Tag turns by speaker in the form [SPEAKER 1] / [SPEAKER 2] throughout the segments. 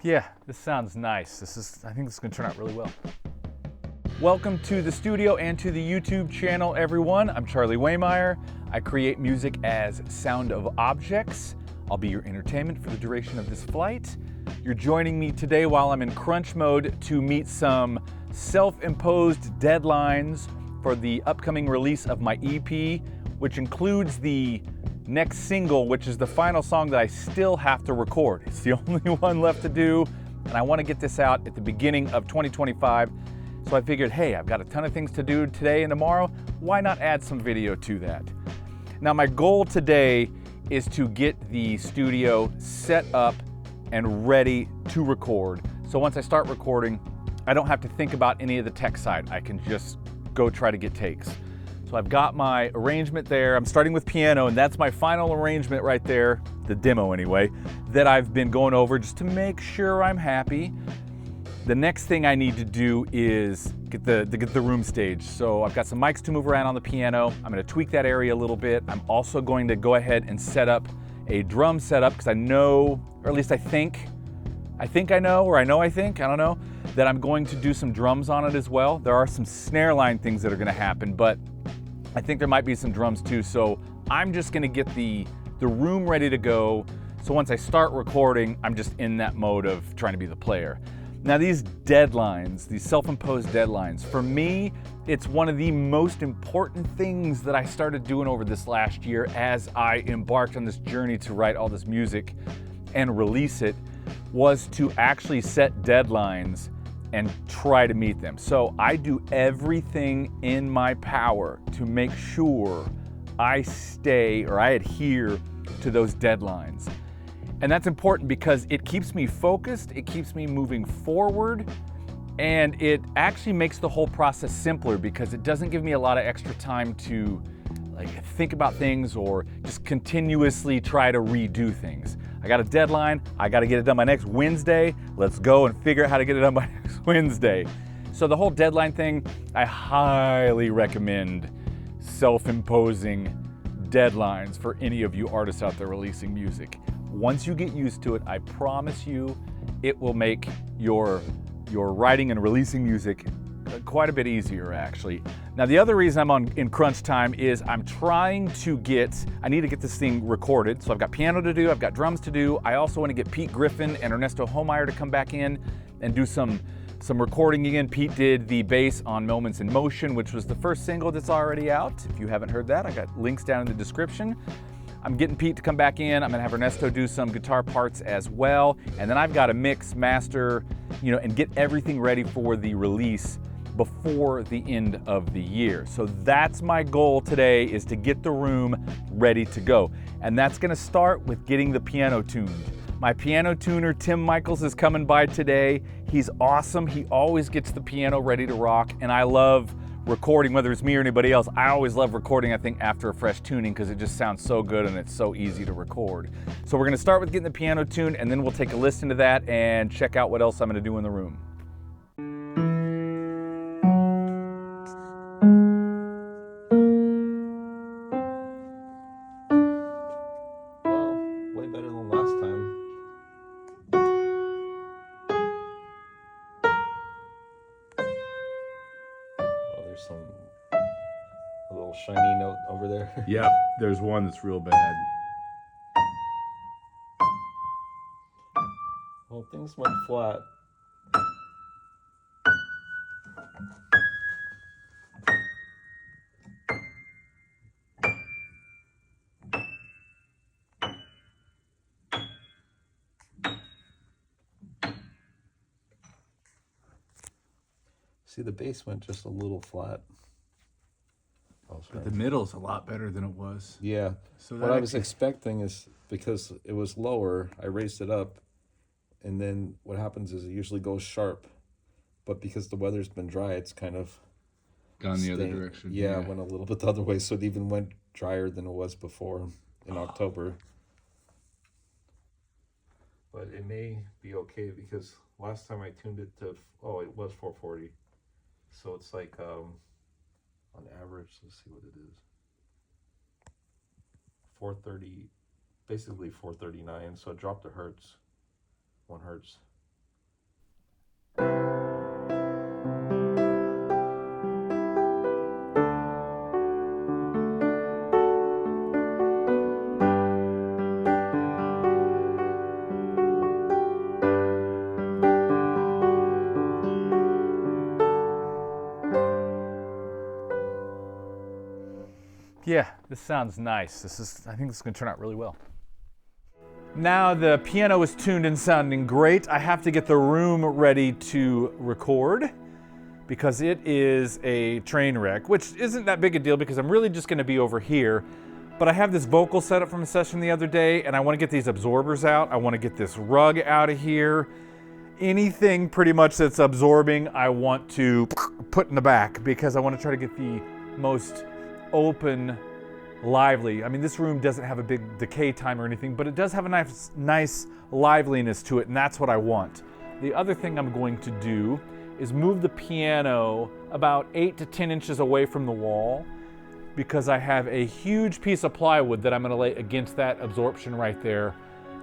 [SPEAKER 1] Yeah, this sounds nice. I think this is gonna turn out really well. Welcome to the studio and to the YouTube channel, everyone. I'm Charlie Waymire. I create music as sound of objects. I'll be your entertainment for the duration of this flight. You're joining me today while I'm in crunch mode to meet some self-imposed deadlines for the upcoming release of my EP, which includes the next single, which is the final song that I still have to record. It's the only one left to do, and I want to get this out at the beginning of 2025. So I figured, hey, I've got a ton of things to do today and tomorrow. Why not add some video to that? Now, my goal today is to get the studio set up and ready to record. So once I start recording, I don't have to think about any of the tech side. I can just go try to get takes. So I've got my arrangement there. I'm starting with piano, and that's my final arrangement right there, the demo anyway, that I've been going over just to make sure I'm happy. The next thing I need to do is get the room staged. So I've got some mics to move around on the piano. I'm gonna tweak that area a little bit. I'm also going to go ahead and set up a drum setup because I know, or at least I think I know, or I don't know, that I'm going to do some drums on it as well. There are some snare line things that are gonna happen, but I think there might be some drums too. So I'm just gonna get the room ready to go. So once I start recording, I'm just in that mode of trying to be the player. Now these deadlines, these self-imposed deadlines, for me, it's one of the most important things that I started doing over this last year as I embarked on this journey to write all this music and release it, was to actually set deadlines and try to meet them. So I do everything in my power to make sure I adhere to those deadlines. And that's important because it keeps me focused, it keeps me moving forward, and it actually makes the whole process simpler because it doesn't give me a lot of extra time to think about things or just continuously try to redo things. I got a deadline, I got to get it done by next Wednesday. Let's go and figure out how to get it done by next Wednesday. So the whole deadline thing, I highly recommend self-imposing deadlines for any of you artists out there releasing music. Once you get used to it, I promise you, it will make your writing and releasing music quite a bit easier, actually. Now, the other reason I'm in crunch time is I need to get this thing recorded. So I've got piano to do, I've got drums to do. I also want to get Pete Griffin and Ernesto Homeyer to come back in and do some recording again. Pete did the bass on Moments in Motion, which was the first single that's already out. If you haven't heard that, I got links down in the description. I'm getting Pete to come back in. I'm gonna have Ernesto do some guitar parts as well. And then I've got to mix, master, and get everything ready for the release before the end of the year. So that's my goal today, is to get the room ready to go. And that's gonna start with getting the piano tuned. My piano tuner, Tim Michaels, is coming by today. He's awesome. He always gets the piano ready to rock, and I love recording, whether it's me or anybody else. I always love recording, I think, after a fresh tuning because it just sounds so good and it's so easy to record. So we're gonna start with getting the piano tuned, and then we'll take a listen to that and check out what else I'm gonna do in the room.
[SPEAKER 2] Well, way better than last time. Oh, there's a little shiny note over there.
[SPEAKER 1] Yep, there's one that's real bad.
[SPEAKER 2] Well, things went flat. See, the bass went just a little flat.
[SPEAKER 1] But the middle's a lot better than it was.
[SPEAKER 2] Yeah.
[SPEAKER 1] So
[SPEAKER 2] what I was expecting is, because it was lower, I raised it up, and then what happens is it usually goes sharp. But because the weather's been dry, it's kind of
[SPEAKER 1] gone the other direction.
[SPEAKER 2] Yeah, it went a little bit the other way, so it even went drier than it was before in October. But it may be okay because last time I tuned it to, it was 440. So it's like, on average, let's see what it is. 430, basically 439. So it dropped a hertz, 1 hertz.
[SPEAKER 1] Yeah, this sounds nice. I think this is gonna turn out really well. Now the piano is tuned and sounding great. I have to get the room ready to record because it is a train wreck, which isn't that big a deal because I'm really just gonna be over here. But I have this vocal setup from a session the other day and I wanna get these absorbers out. I wanna get this rug out of here. Anything pretty much that's absorbing, I want to put in the back because I wanna try to get the most open, lively. I mean, this room doesn't have a big decay time or anything, but it does have a nice liveliness to it, and that's what I want. The other thing I'm going to do is move the piano about 8 to 10 inches away from the wall because I have a huge piece of plywood that I'm going to lay against that absorption right there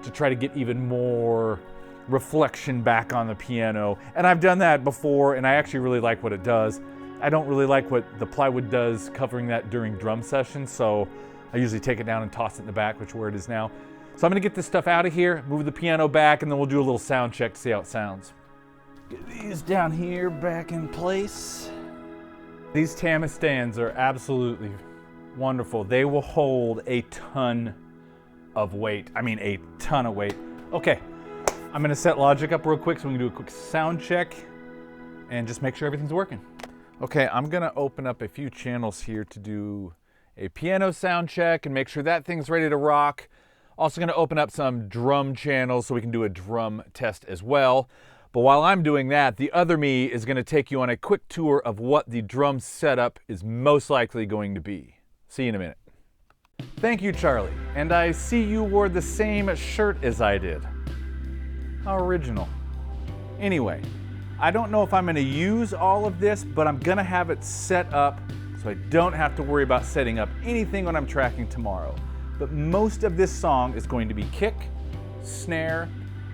[SPEAKER 1] to try to get even more reflection back on the piano. And I've done that before, and I actually really like what it does. I don't really like what the plywood does covering that during drum sessions, so I usually take it down and toss it in the back, which is where it is now. So I'm gonna get this stuff out of here, move the piano back, and then we'll do a little sound check to see how it sounds. Get these down here back in place. These Tama stands are absolutely wonderful. They will hold a ton of weight. I mean, a ton of weight. Okay, I'm gonna set Logic up real quick so we can do a quick sound check and just make sure everything's working. Okay, I'm gonna open up a few channels here to do a piano sound check and make sure that thing's ready to rock. Also gonna open up some drum channels so we can do a drum test as well. But while I'm doing that, the other me is gonna take you on a quick tour of what the drum setup is most likely going to be. See you in a minute. Thank you, Charlie. And I see you wore the same shirt as I did. How original. Anyway, I don't know if I'm gonna use all of this, but I'm gonna have it set up so I don't have to worry about setting up anything when I'm tracking tomorrow. But most of this song is going to be kick, snare,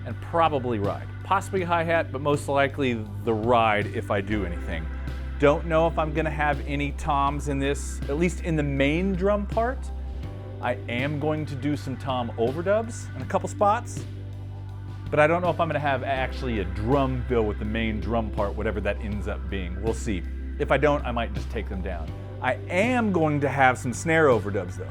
[SPEAKER 1] and probably ride. Possibly hi-hat, but most likely the ride if I do anything. Don't know if I'm gonna have any toms in this, at least in the main drum part. I am going to do some tom overdubs in a couple spots. But I don't know if I'm gonna have actually a drum fill with the main drum part, whatever that ends up being. We'll see. If I don't, I might just take them down. I am going to have some snare overdubs though.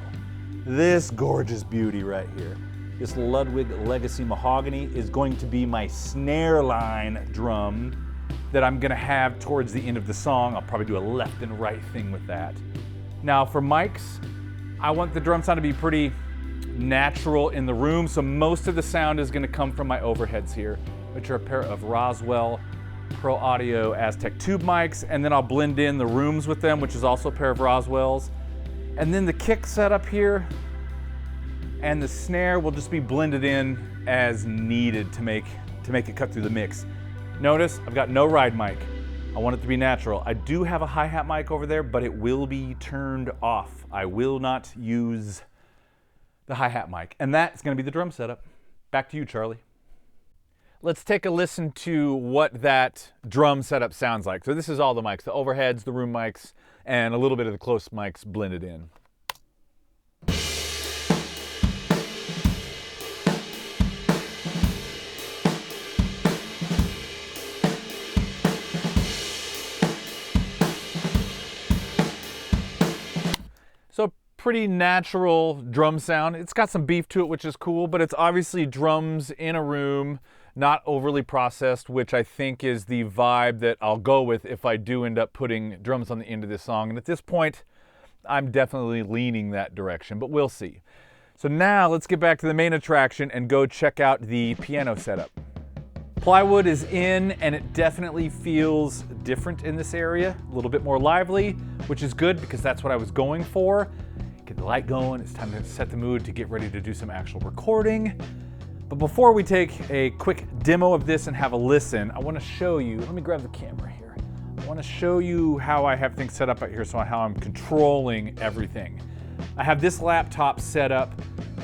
[SPEAKER 1] This gorgeous beauty right here, this Ludwig Legacy Mahogany is going to be my snare line drum that I'm gonna have towards the end of the song. I'll probably do a left and right thing with that. Now for mics, I want the drum sound to be pretty natural in the room, so most of the sound is going to come from my overheads here, which are a pair of Roswell Pro Audio Aztec tube mics, and then I'll blend in the rooms with them, which is also a pair of Roswells. And then the kick setup here and the snare will just be blended in as needed to make it cut through the mix. Notice I've got no ride mic. I want it to be natural. I do have a hi-hat mic over there, but it will be turned off. I will not use the hi-hat mic, and that's going to be the drum setup. Back to you, Charlie. Let's take a listen to what that drum setup sounds like. So this is all the mics, the overheads, the room mics, and a little bit of the close mics blended in. Pretty natural drum sound. It's got some beef to it, which is cool, but it's obviously drums in a room, not overly processed, which I think is the vibe that I'll go with if I do end up putting drums on the end of this song. And at this point, I'm definitely leaning that direction, but we'll see. So now let's get back to the main attraction and go check out the piano setup. Plywood is in, and it definitely feels different in this area, a little bit more lively, which is good because that's what I was going for. Get the light going, it's time to set the mood to get ready to do some actual recording. But before we take a quick demo of this and have a listen, I want to show you, let me grab the camera here. I want to show you how I have things set up out here, so how I'm controlling everything. I have this laptop set up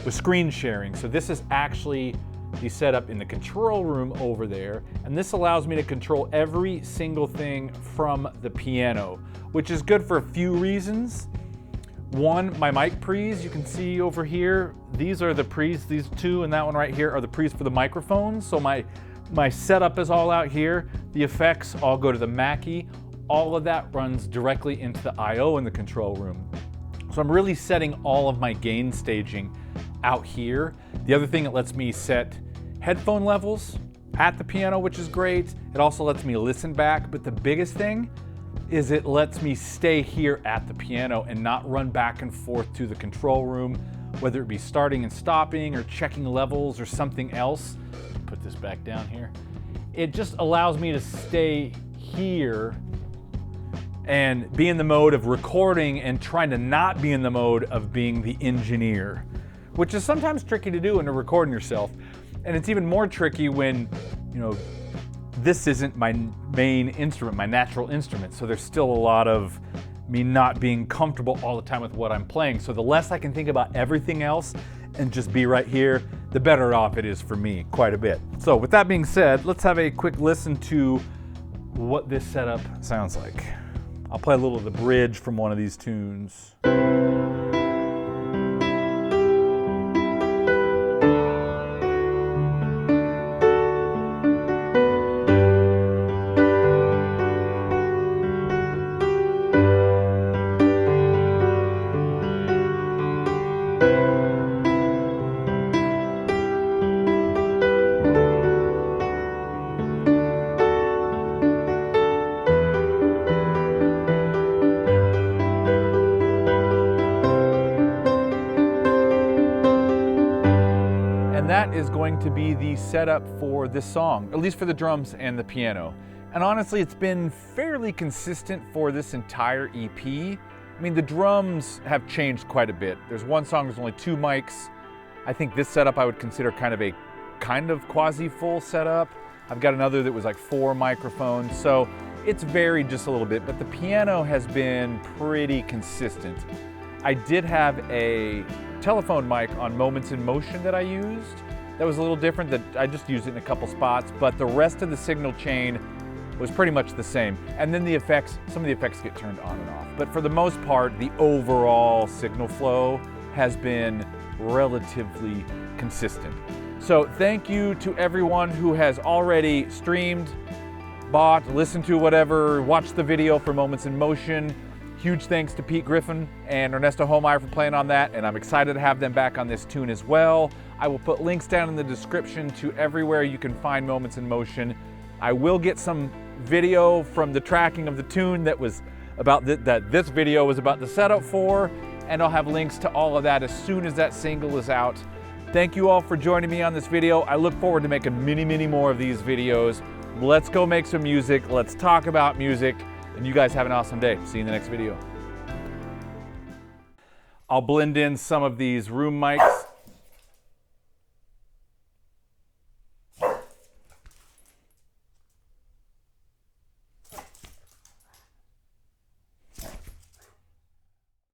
[SPEAKER 1] with screen sharing, so this is actually the setup in the control room over there, and this allows me to control every single thing from the piano, which is good for a few reasons. One, my mic pre's, you can see over here, these are the pre's, these two and that one right here are the pre's for the microphones. So my setup is all out here. The effects all go to the Mackie. All of that runs directly into the I/O in the control room. So I'm really setting all of my gain staging out here. The other thing, it lets me set headphone levels at the piano, which is great. It also lets me listen back, but the biggest thing is it lets me stay here at the piano and not run back and forth to the control room, whether it be starting and stopping or checking levels or something else. Put this back down here. It just allows me to stay here and be in the mode of recording and trying to not be in the mode of being the engineer, which is sometimes tricky to do when you're recording yourself. And it's even more tricky when, you know, this isn't my main instrument, my natural instrument. So there's still a lot of me not being comfortable all the time with what I'm playing. So the less I can think about everything else and just be right here, the better off it is for me, quite a bit. So with that being said, let's have a quick listen to what this setup sounds like. I'll play a little of the bridge from one of these tunes. And that is going to be the setup for this song, at least for the drums and the piano. And honestly, it's been fairly consistent for this entire EP. I mean, the drums have changed quite a bit. There's one song, there's only 2 mics. I think this setup I would consider kind of quasi-full setup. I've got another that was like 4 microphones, so it's varied just a little bit, but the piano has been pretty consistent. I did have a telephone mic on Moments in Motion that I used. That was a little different, that I just used it in a couple spots, but the rest of the signal chain was pretty much the same. And then the effects, some of the effects get turned on and off. But for the most part, the overall signal flow has been relatively consistent. So thank you to everyone who has already streamed, bought, listened to whatever, watched the video for Moments in Motion. Huge thanks to Pete Griffin and Ernesto Waymire for playing on that, and I'm excited to have them back on this tune as well. I will put links down in the description to everywhere you can find Moments in Motion. I will get some video from the tracking of the tune that was about that this video was about the setup for, and I'll have links to all of that as soon as that single is out. Thank you all for joining me on this video. I look forward to making many more of these videos. Let's go make some music. Let's talk about music. And you guys have an awesome day. See you in the next video. I'll blend in some of these room mics